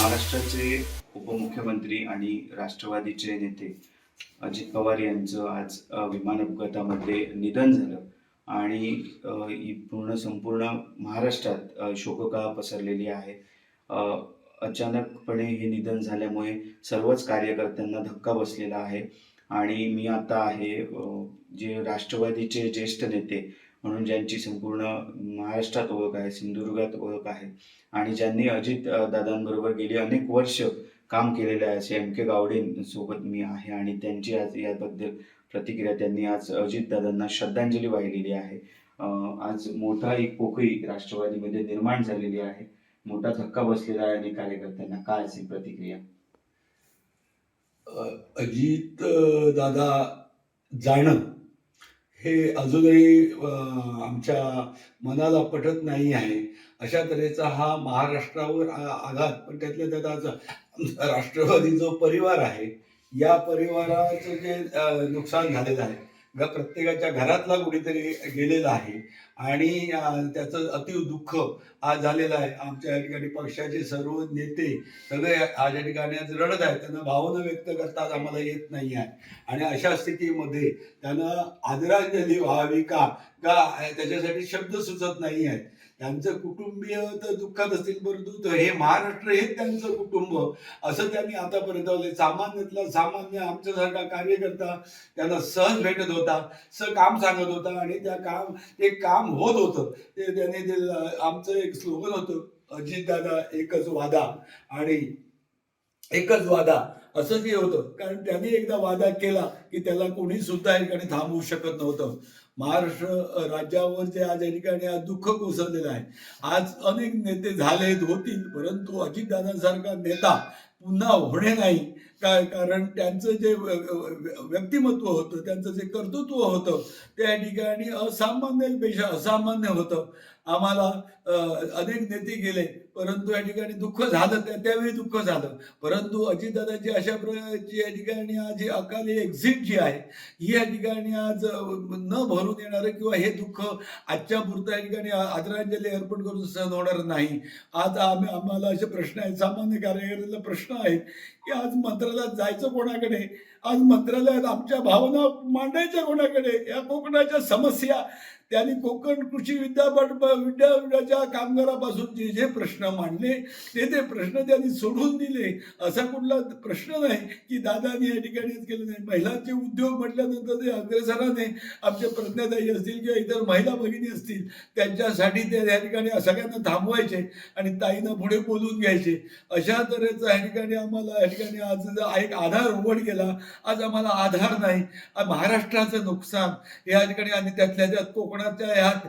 महाराष्ट्राचे उपमुख्यमंत्री आणि राष्ट्रवादीचे नेते अजित पवार यांचं आज विमान अपघातामध्ये निधन झालं आणि ही संपूर्ण महाराष्ट्रात शोककळा पसरलेली आहे. अ, अचानकपणे हे निधन झाल्यामुळे सर्वच कार्यकर्त्यांना धक्का बसलेला आहे आणि मी आता आहे जे राष्ट्रवादीचे ज्येष्ठ नेते म्हणून ज्यांची संपूर्ण महाराष्ट्रात ओळख आहे, सिंधुदुर्गात ओळख आहे आणि ज्यांनी अजित दादांबरोबर गेली अनेक वर्ष काम केलेलं आहे असे एम के गावडेंसोबत मी आहे आणि त्यांची आज याबद्दल प्रतिक्रिया त्यांनी आज अजितदादांना श्रद्धांजली वाहिलेली आहे. आज मोठा एक पोकळी राष्ट्रवादीमध्ये निर्माण झालेली आहे. मोठा धक्का बसलेला आहे आणि कार्यकर्त्यांना काय असेल प्रतिक्रिया? अजित दादा जाणं हे अजूनही आमच्या मनाला पटत नाही आहे. अशा तऱ्हेचा हा महाराष्ट्रावर आघात, पण त्यातल्या त्यात आज राष्ट्रवादी जो परिवार आहे, या परिवाराचं जे नुकसान झालेलं आहे, प्रत्येकाच्या घरातला कुठेतरी गेलेला आहे आणि त्याचं अतीव दुःख आज झालेलं आहे. आमच्या या ठिकाणी पक्षाचे सर्व नेते सगळे आज या ठिकाणी आज रडत आहेत. त्यांना भावना व्यक्त करतात आम्हाला येत नाही आहे आणि अशा स्थितीमध्ये त्यांना आदरांजली व्हावी का त्याच्यासाठी शब्द सुचत नाही आहेत. त्यांचं कुटुंबीय तर दुःखात असतील, परंतु हे महाराष्ट्र हे त्यांचं कुटुंब असं त्यांनी आतापर्यंत सामान्यातला सामान्य आमच्यासारखा कार्यकर्ता त्यांना सहज भेटत होता, काम सांगत होता आणि ते काम होत होतं. त्याने आमचं एक स्लोगन होतं, अजितदादा एकच वादा आणि एकच वादा, असं जे होतं. कारण त्यांनी एकदा वादा केला की त्याला कोणी सुद्धा या ठिकाणी थांबवू शकत नव्हतं. महाराष्ट्र राज्यावर जे आज या ठिकाणी आज दुःख कोसळलेलं आहे. आज अनेक नेते झालेत, होतील, परंतु अजितदादांसारखा नेता पुन्हा होणे नाही. कारण त्यांचं जे व्यक्तिमत्व होतं, त्यांचं जे कर्तृत्व होतं, त्या ठिकाणी असामान्यपेक्षा असामान्य होतं. आम्हाला अनेक नेते गेले, परंतु या ठिकाणी दुःख झालं, त्यावेळी दुःख झालं. परंतु अजितदादाची अशा प्रकारची या ठिकाणी आज ही अकाली एक्झिट जी आहे, ही या ठिकाणी आज न भरून येणार किंवा हे दुःख आजच्या पुरतं या ठिकाणी आदरांजली अर्पण करून सहन होणार नाही. आज आम्हाला असे प्रश्न आहेत, सामान्य कार्यकर्त्याला प्रश्न आहेत की आज मंत्रालयात जायचं कोणाकडे, आज मंत्रालयात आमच्या भावना मांडायच्या कोणाकडे, या कोकणाच्या समस्या त्यांनी कोकण कृषी विद्यापीठाच्या कामगारापासून जे जे प्रश्न मांडले ते प्रश्न त्यांनी सोडून दिले. असा कुठला प्रश्न नाही की दादांनी या ठिकाणी केलं नाही. महिलांचे उद्योग म्हटल्यानंतर ते अग्रेसराने आमच्या प्रज्ञाताई असतील किंवा इतर महिला भगिनी असतील, त्यांच्यासाठी ते या ठिकाणी सगळ्यांना थांबवायचे आणि ताईनं पुढे बोलून घ्यायचे. अशा तऱ्हेचं या ठिकाणी आम्हाला या ठिकाणी आज एक आधार उघड केला. आज आम्हाला आधार नाही. महाराष्ट्राचं नुकसान या ठिकाणी आणि त्यातल्या त्यात कोकणाच्या ह्यात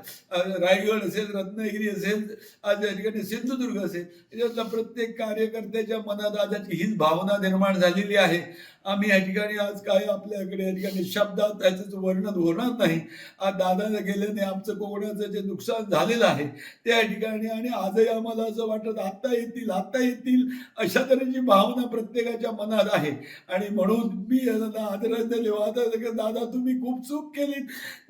रायगड असेल, रत्नागिरी असेल, आज या ठिकाणी सिंधुदुर्ग असेल, त्याच्यातल्या प्रत्येक कार्यकर्त्याच्या मनात आजची हीच भावना निर्माण झालेली आहे. आम्ही या ठिकाणी आज काय आपल्याकडे या ठिकाणी शब्दात त्याचं वर्णन होणार नाही. आज दादाला गेल्याने आमचं कोकणाचं जे नुकसान झालेलं आहे त्या या ठिकाणी आणि आजही आम्हाला असं वाटत आता येतील अशा तऱ्हेची भावना प्रत्येकाच्या मनात आहे. आणि म्हणून मी आदरांजली वाहतो, दादा तुम्ही खूप चूक केली,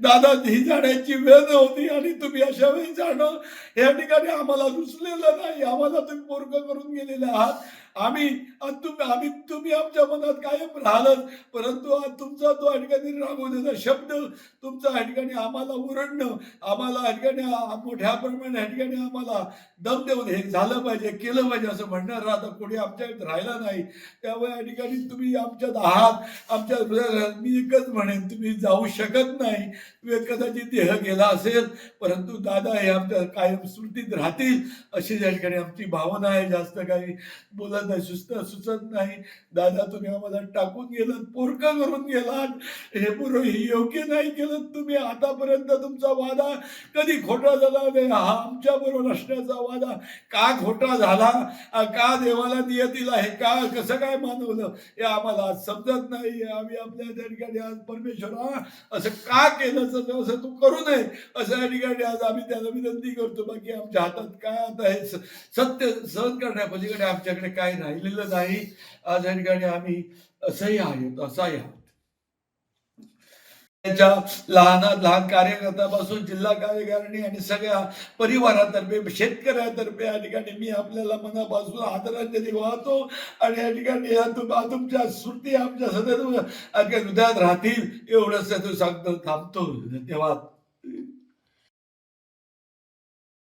दादा ही जाण्याची वेळ नव्हती आणि तुम्ही अशा वेळी जाणं या ठिकाणी आम्हाला रुचलेलं नाही. आम्हाला तुम्ही पोरकं करून गेलेले आहात. तुम्ही आमच्या मनात कायम राहालच, परंतु आज तुमचा तो या ठिकाणी रागवलेला शब्द, तुमचा या ठिकाणी आम्हाला ओरडणं, आम्हाला या ठिकाणी मोठ्या प्रमाणे या ठिकाणी आम्हाला दम देऊन हे झालं पाहिजे, केलं पाहिजे असं म्हणणार आता कोणी आमच्यात राहिला नाही. त्यामुळे या ठिकाणी तुम्ही आमच्यात आहात, आमच्या मी एकच म्हणेन, तुम्ही जाऊ शकत नाही. कदाचित देह गेला असेल, परंतु दादा हे आमच्या कायम स्मृतीत राहतील अशी या ठिकाणी आमची भावना आहे. जास्त काही बोलत नाही, सुचत नाही. दादा तुम्ही आम्हाला टाकून गेलात, पोरकं करून गेलात, हे योग्य नाही केलं तुम्ही. आतापर्यंत तुमचा वादा कधी खोटा झाला नाही. हा आमच्या बरोबर असण्याचा वादा का खोटा झाला, का देवाला नियतीला हे का कसं काय मानवलं हे आम्हाला आज समजत नाही. आम्ही आपल्या त्या ठिकाणी आज परमेश्वरा असं का केलं, असं तू करू नये असं या ठिकाणी आज आम्ही त्याला विनंती करतो. बाकी आमच्या हातात काय आता हे सत्य सहन करण्यापलीकडे आमच्याकडे काय राहिलेलं नाही. आज या ठिकाणी आम्ही असंही आहोत. त्याच्या लहानात लहान कार्यकर्त्यापासून जिल्हा कार्यकारिणी आणि सगळ्या परिवारातर्फे शेतकऱ्यातर्फे या ठिकाणी मी आपल्याला मनापासून आदरांजली वाहतो आणि या ठिकाणी तुमच्या स्मृती आमच्या सदैव हृदयात राहतील एवढंच सांगतो थांबतो. धन्यवाद.